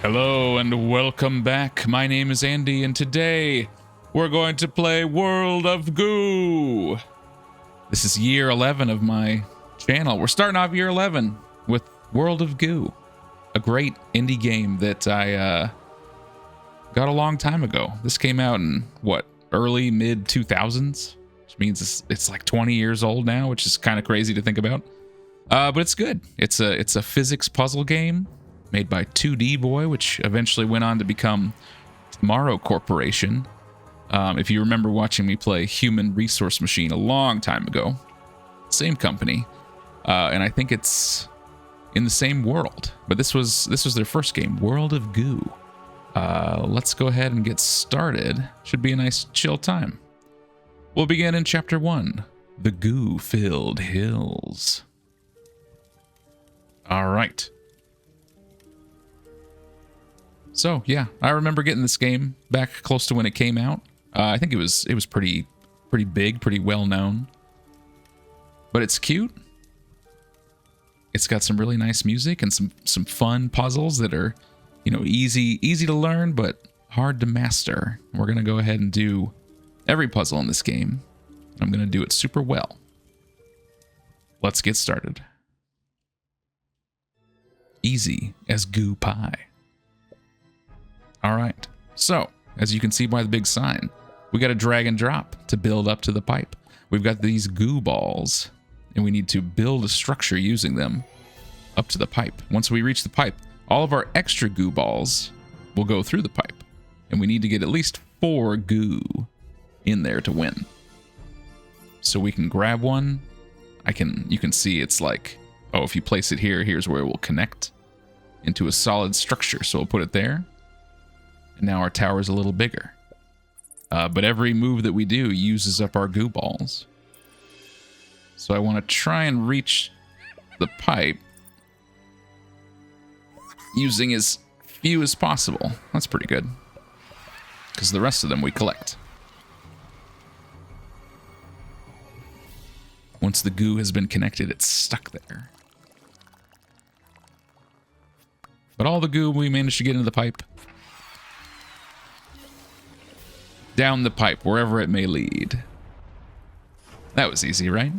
Hello and welcome back. My name is Andy, and today we're going to play World of Goo. This is year 11 of my channel. We're starting off year 11 with World of Goo, a great indie game that I got a long time ago. This came out in, early, mid 2000s, which means it's like 20 years old now, which is kind of crazy to think about. But it's good. It's a physics puzzle game made by 2D Boy, which eventually went on to become Tomorrow Corporation. If you remember watching me play Human Resource Machine a long time ago, same company, and I think it's in the same world. But this was their first game, World of Goo. Let's go ahead and get started. Should be a nice chill time. We'll begin in Chapter 1, The Goo-Filled Hills. All right. So yeah, I remember getting this game back close to when it came out. I think it was pretty big, pretty well known. But it's cute. It's got some really nice music and some fun puzzles that are, easy to learn but hard to master. We're gonna go ahead and do every puzzle in this game. I'm gonna do it super well. Let's get started. Easy as goo pie. All right, so as you can see by the big sign, we got to drag and drop to build up to the pipe. We've got these goo balls, and we need to build a structure using them up to the pipe. Once we reach the pipe, all of our extra goo balls will go through the pipe, and we need to get at least 4 goo in there to win. So we can grab one. You can see it's like, oh, if you place it here, here's where it will connect into a solid structure. So we'll put it there. And now our tower is a little bigger. But every move that we do uses up our goo balls. So I want to try and reach the pipe using as few as possible. That's pretty good. Because the rest of them we collect. Once the goo has been connected, it's stuck there. But all the goo we managed to get into the pipe. Down the pipe, wherever it may lead. That was easy, right?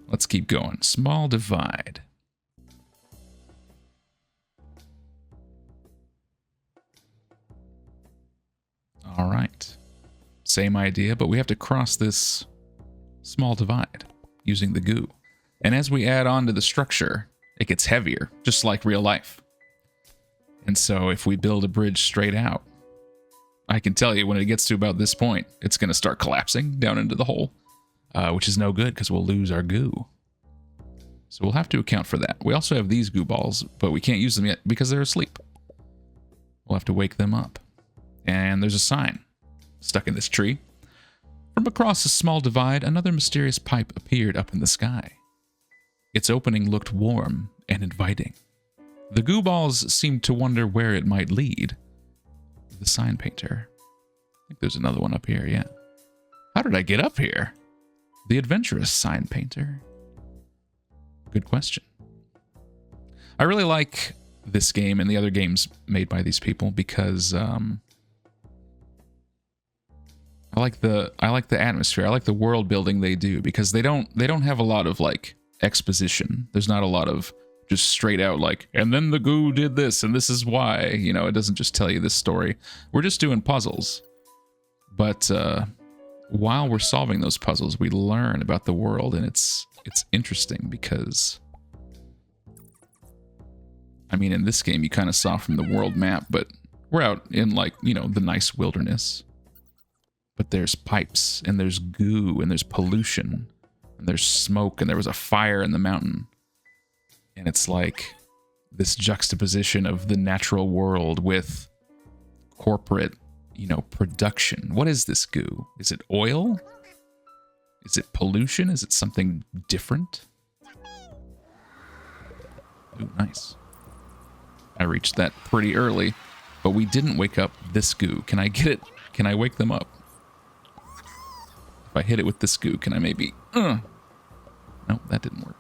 Let's keep going. Small divide. All right. Same idea, but we have to cross this small divide using the goo. And as we add on to the structure, it gets heavier, just like real life. And so if we build a bridge straight out, I can tell you when it gets to about this point, it's going to start collapsing down into the hole, which is no good because we'll lose our goo. So we'll have to account for that. We also have these goo balls, but we can't use them yet because they're asleep. We'll have to wake them up. And there's a sign stuck in this tree. From across a small divide, another mysterious pipe appeared up in the sky. Its opening looked warm and inviting. The goo balls seemed to wonder where it might lead. The sign painter. I think there's another one up here, yeah. How did I get up here? The adventurous sign painter. Good question. I really like this game and the other games made by these people because I like the atmosphere. I like the world building they do because they don't have a lot of like exposition. There's not a lot of just straight out like, and then the goo did this and this is why, it doesn't just tell you this story. We're just doing puzzles. But while we're solving those puzzles, we learn about the world, and it's interesting because in this game you kind of saw from the world map, but we're out in like, the nice wilderness. But there's pipes and there's goo and there's pollution and there's smoke and there was a fire in the mountain. And it's like this juxtaposition of the natural world with corporate, production. What is this goo? Is it oil? Is it pollution? Is it something different? Ooh, nice. I reached that pretty early, but we didn't wake up this goo. Can I get it? Can I wake them up? If I hit it with this goo, can I maybe... Nope, that didn't work.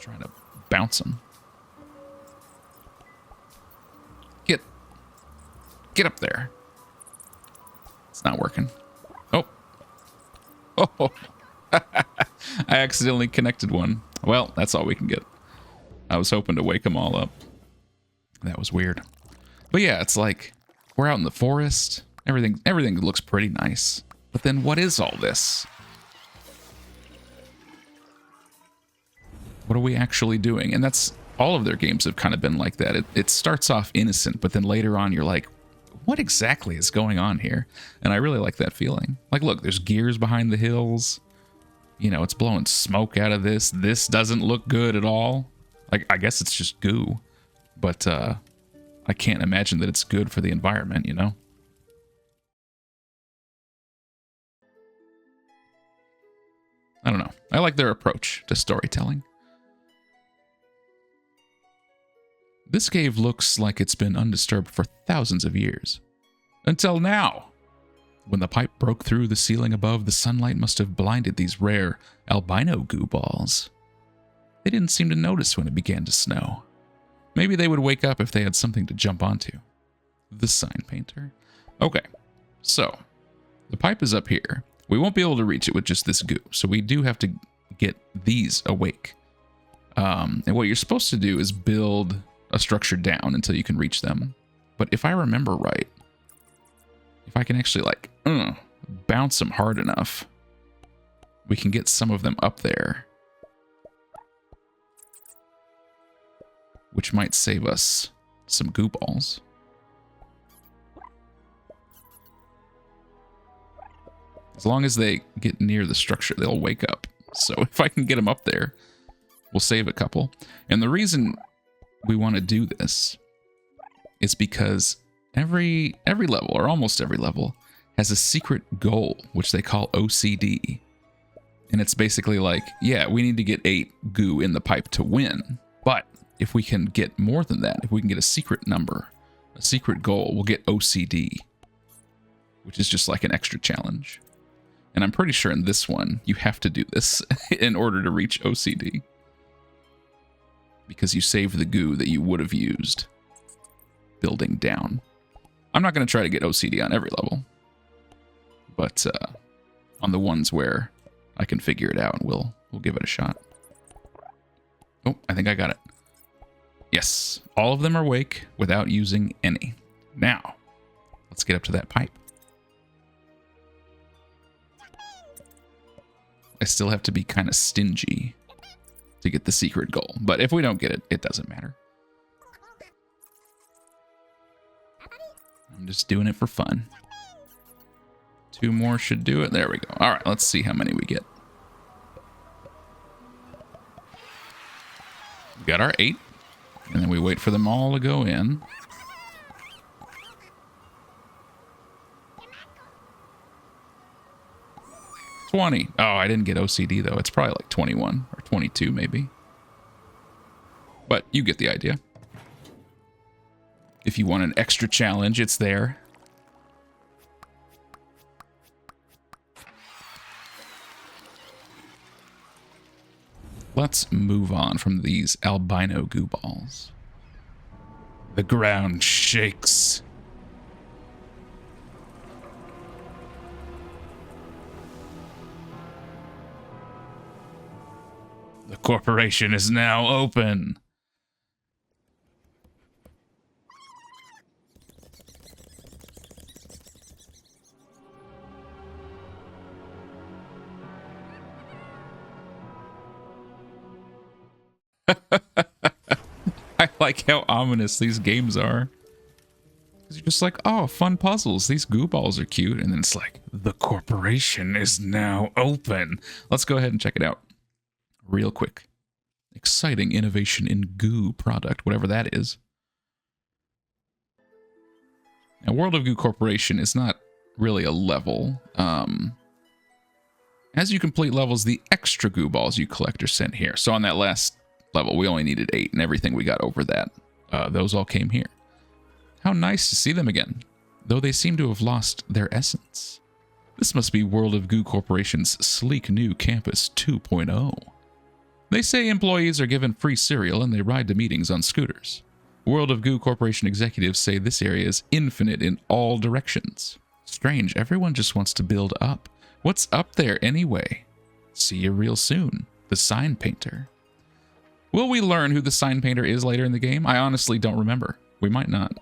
Trying to bounce them. Get up there. It's not working. Oh. Oh. I accidentally connected one. Well, that's all we can get. I was hoping to wake them all up. That was weird. But yeah, it's like we're out in the forest. Everything looks pretty nice. But then what is all this? What are we actually doing? And that's all of their games have kind of been like that. It starts off innocent, but then later on you're like, what exactly is going on here? And I really like that feeling. Like, look, there's gears behind the hills. You know, it's blowing smoke out of this. This doesn't look good at all. Like, I guess it's just goo. But I can't imagine that it's good for the environment, you know? I don't know. I like their approach to storytelling. This cave looks like it's been undisturbed for thousands of years. Until now! When the pipe broke through the ceiling above, the sunlight must have blinded these rare albino goo balls. They didn't seem to notice when it began to snow. Maybe they would wake up if they had something to jump onto. The sign painter. Okay, so the pipe is up here. We won't be able to reach it with just this goo, so we do have to get these awake. And what you're supposed to do is build a structure down until you can reach them. But if I remember right, if I can actually like bounce them hard enough, we can get some of them up there, which might save us some goo balls. As long as they get near the structure, they'll wake up. So if I can get them up there, we'll save a couple. And the reason we want to do this is because every level, or almost every level, has a secret goal, which they call OCD. And it's basically like, yeah, we need to get 8 goo in the pipe to win. But if we can get more than that, if we can get a secret number, a secret goal, we'll get OCD, which is just like an extra challenge. And I'm pretty sure in this one, you have to do this in order to reach OCD. Because you save the goo that you would have used building down. I'm not going to try to get OCD on every level. But on the ones where I can figure it out, we'll give it a shot. Oh, I think I got it. Yes, all of them are awake without using any. Now, let's get up to that pipe. I still have to be kind of stingy to get the secret goal. But if we don't get it, it doesn't matter. I'm just doing it for fun. 2 more should do it. There we go. All right, let's see how many we get. We got our 8. And then we wait for them all to go in. $20. Oh, I didn't get OCD, though. It's probably like 21 or 22, maybe. But you get the idea. If you want an extra challenge, it's there. Let's move on from these albino goo balls. The ground shakes. The corporation is now open. I like how ominous these games are. Because you're just like, oh, fun puzzles. These goo balls are cute. And then it's like, the corporation is now open. Let's go ahead and check it out. Real quick. Exciting innovation in goo product, whatever that is. Now, World of Goo Corporation is not really a level. As you complete levels, the extra goo balls you collect are sent here. So on that last level, we only needed 8, and everything we got over that, those all came here. How nice to see them again, though they seem to have lost their essence. This must be World of Goo Corporation's sleek new Campus 2.0. They say employees are given free cereal and they ride to meetings on scooters. World of Goo Corporation executives say this area is infinite in all directions. Strange, everyone just wants to build up. What's up there anyway? See you real soon. The sign painter. Will we learn who the sign painter is later in the game? I honestly don't remember. We might not.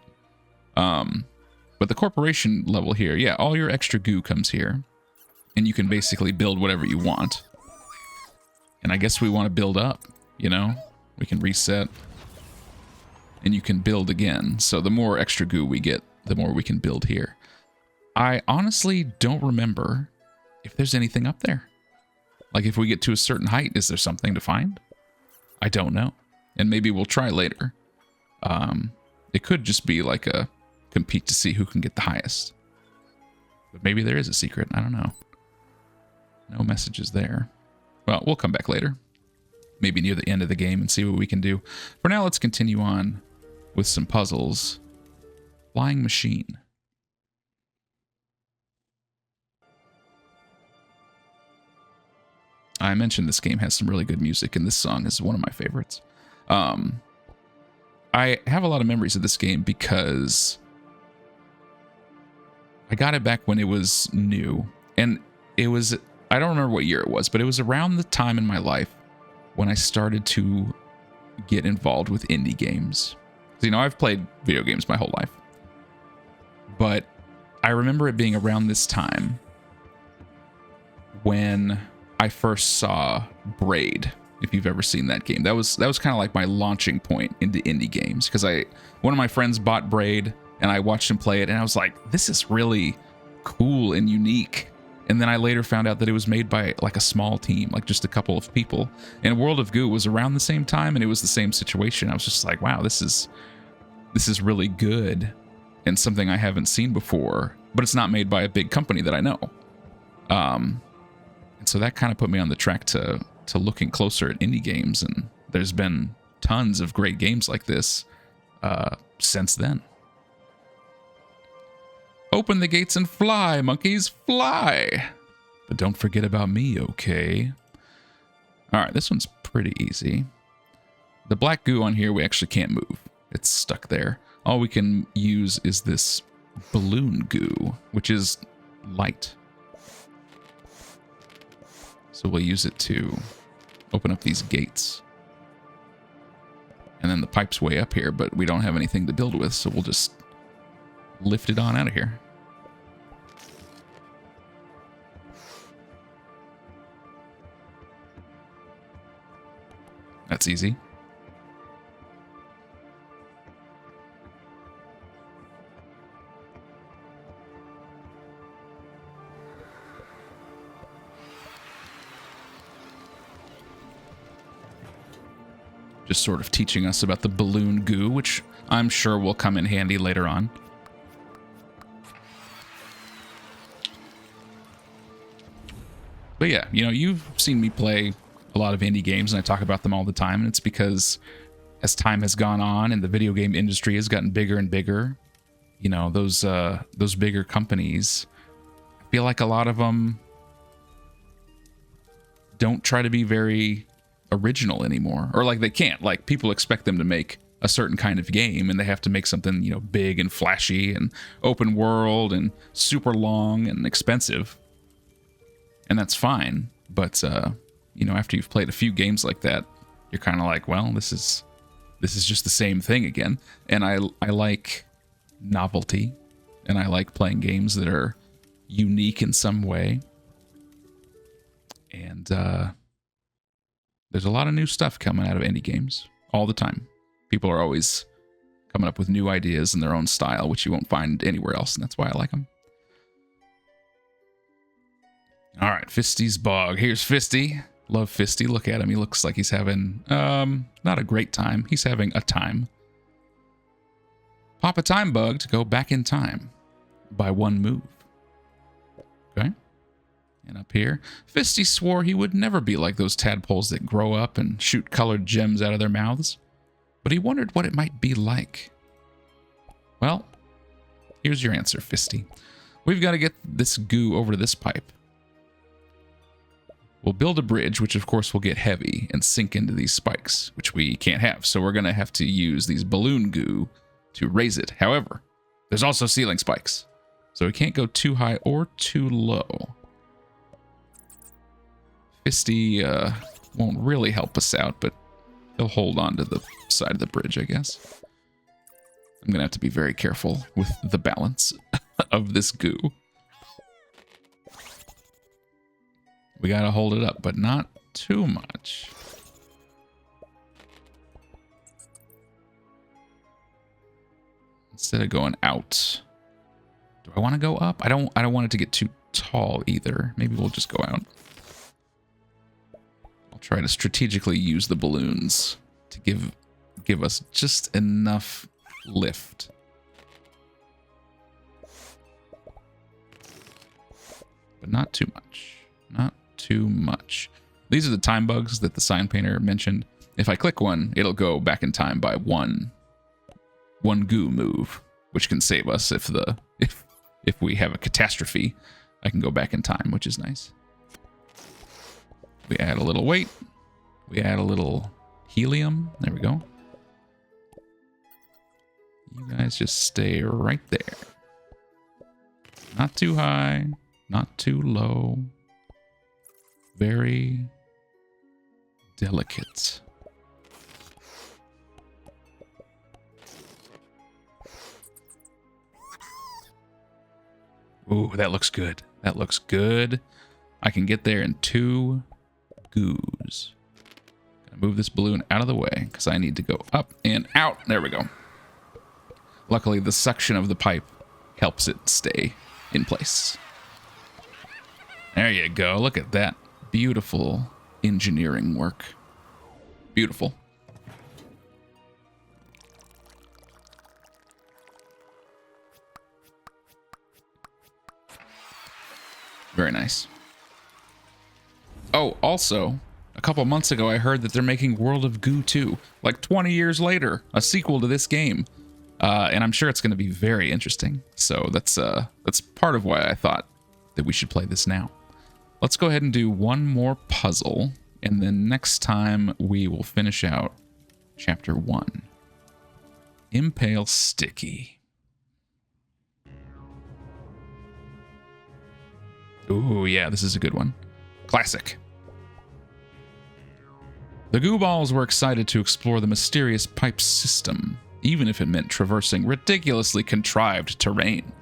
But the corporation level here, yeah, all your extra goo comes here. And you can basically build whatever you want. And I guess we want to build up, you know? We can reset. And you can build again. So the more extra goo we get, the more we can build here. I honestly don't remember if there's anything up there. Like if we get to a certain height, is there something to find? I don't know. And maybe we'll try later. It could just be like a compete to see who can get the highest. But maybe there is a secret. I don't know. No messages there. Well, we'll come back later. Maybe near the end of the game and see what we can do. For now, let's continue on with some puzzles. Flying machine. I mentioned this game has some really good music, and this song is one of my favorites. I have a lot of memories of this game because I got it back when it was new. And it was, I don't remember what year it was, but it was around the time in my life when I started to get involved with indie games. You know, I've played video games my whole life. But I remember it being around this time when I first saw Braid, if you've ever seen that game. That was kind of like my launching point into indie games, because one of my friends bought Braid and I watched him play it and I was like, this is really cool and unique. And then I later found out that it was made by like a small team, like just a couple of people. And World of Goo was around the same time and it was the same situation. I was just like, wow, this is really good and something I haven't seen before, but it's not made by a big company that I know. And so that kind of put me on the track to looking closer at indie games, and there's been tons of great games like this since then. Open the gates and fly, monkeys, fly! But don't forget about me, okay? Alright, this one's pretty easy. The black goo on here, we actually can't move. It's stuck there. All we can use is this balloon goo, which is light. So we'll use it to open up these gates. And then the pipe's way up here, but we don't have anything to build with, so we'll just lift it on out of here. That's easy. Just sort of teaching us about the balloon goo, which I'm sure will come in handy later on. But yeah, you know, you've seen me play a lot of indie games, and I talk about them all the time, and it's because as time has gone on and the video game industry has gotten bigger and bigger, you know, those bigger companies, I feel like a lot of them don't try to be very original anymore, or like they can't. Like, people expect them to make a certain kind of game and they have to make something, you know, big and flashy and open world and super long and expensive, and that's fine. But you know, after you've played a few games like that, you're kind of like, well, this is just the same thing again. And I like novelty, and I like playing games that are unique in some way. And there's a lot of new stuff coming out of indie games all the time. People are always coming up with new ideas in their own style, which you won't find anywhere else, and that's why I like them. All right, Fisty's Bog. Here's Fisty. Love Fisty. Look at him. He looks like he's having, not a great time. He's having a time. Pop a time bug to go back in time by one move. Okay. And up here, Fisty swore he would never be like those tadpoles that grow up and shoot colored gems out of their mouths, but he wondered what it might be like. Well, here's your answer, Fisty. We've got to get this goo over to this pipe. We'll build a bridge, which of course will get heavy and sink into these spikes, which we can't have. So we're going to have to use these balloon goo to raise it. However, there's also ceiling spikes. So we can't go too high or too low. Fisty won't really help us out, but he'll hold on to the side of the bridge, I guess. I'm going to have to be very careful with the balance of this goo. We got to hold it up, but not too much. Instead of going out, do I want to go up? I don't want it to get too tall either. Maybe we'll just go out. I'll try to strategically use the balloons to give us just enough lift. But not too much. Not too much. These are the time bugs that the sign painter mentioned. If I click one, it'll go back in time by one goo move, which can save us if we have a catastrophe. I can go back in time, which is nice. We add a little weight. We add a little helium. There we go. You guys just stay right there. Not too high, not too low. Very delicate. Ooh, that looks good. That looks good. I can get there in 2 goos. Gonna move this balloon out of the way because I need to go up and out. There we go. Luckily, the suction of the pipe helps it stay in place. There you go. Look at that. Beautiful engineering work. Beautiful. Very nice. Oh, also, a couple months ago, I heard that they're making World of Goo 2, like 20 years later, a sequel to this game. And I'm sure it's going to be very interesting. So that's part of why I thought that we should play this now. Let's go ahead and do one more puzzle, and then next time we will finish out Chapter 1. Impale Sticky. Ooh, yeah, this is a good one. Classic. The Goo Balls were excited to explore the mysterious pipe system, even if it meant traversing ridiculously contrived terrain.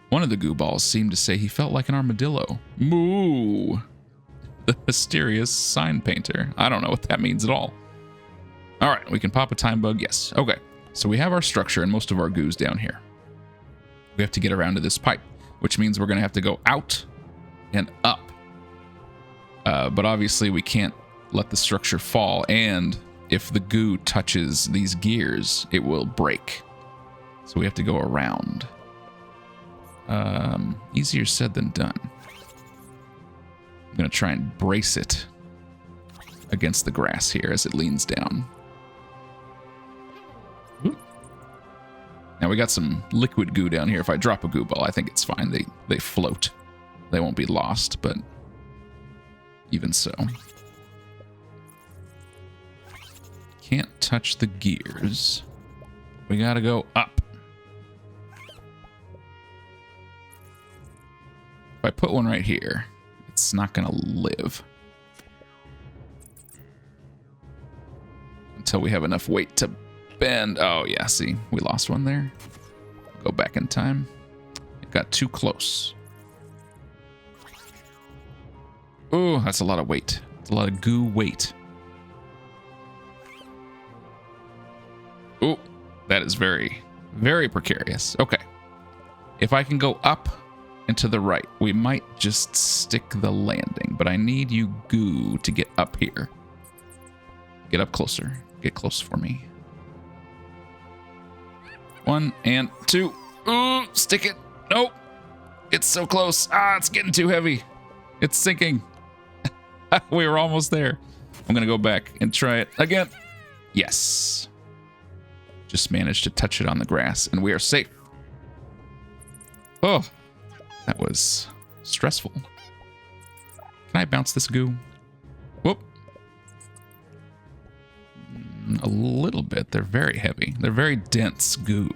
One of the Goo Balls seemed to say he felt like an armadillo. Moo! The mysterious sign painter. I don't know what that means at all. Alright, we can pop a time bug, yes. Okay, so we have our structure and most of our goos down here. We have to get around to this pipe, which means we're going to have to go out and up. But obviously we can't let the structure fall, and if the goo touches these gears, it will break. So we have to go around. Easier said than done. I'm going to try and brace it against the grass here as it leans down. Ooh. Now we got some liquid goo down here. If I drop a goo ball, I think it's fine. They float. They won't be lost, but even so. Can't touch the gears. We gotta go up. If I put one right here, it's not gonna live. Until we have enough weight to bend. Oh yeah, see, we lost one there. Go back in time. It got too close. Oh, that's a lot of weight. It's a lot of goo weight. Oh, that is very, very precarious. Okay. If I can go up and to the right, we might just stick the landing, but I need you goo to get up here. Get up closer. Get close for me. 1 and 2. Ooh, stick it. Nope. It's so close. Ah, it's getting too heavy. It's sinking. We were almost there. I'm going to go back and try it again. Yes. Just managed to touch it on the grass, and we are safe. Oh, that was stressful. Can I bounce this goo? a little bit. They're very heavy. They're very dense goo.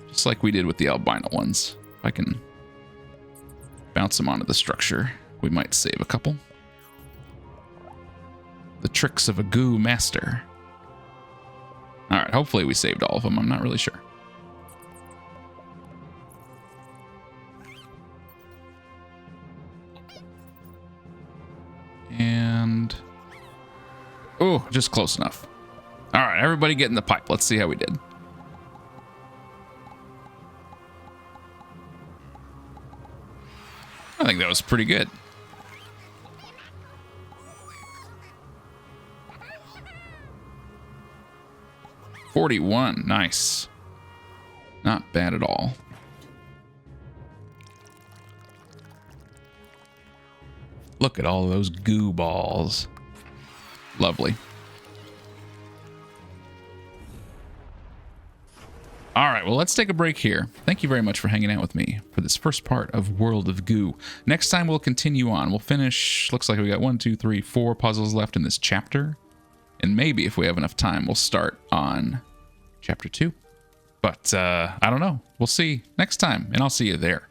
Just like we did with the albino ones. If I can bounce them onto the structure, we might save a couple. The tricks of a goo master. All right, hopefully we saved all of them. I'm not really sure. And... oh, just close enough. All right, everybody get in the pipe. Let's see how we did. I think that was pretty good. $41, nice. Not bad at all. Look at all those goo balls. Lovely. All right, well, let's take a break here. Thank you very much for hanging out with me for this first part of World of Goo. Next time, we'll continue on. We'll finish, looks like we got 1, 2, 3, 4 puzzles left in this chapter. And maybe if we have enough time, we'll start on chapter 2. But I don't know. We'll see next time, and I'll see you there.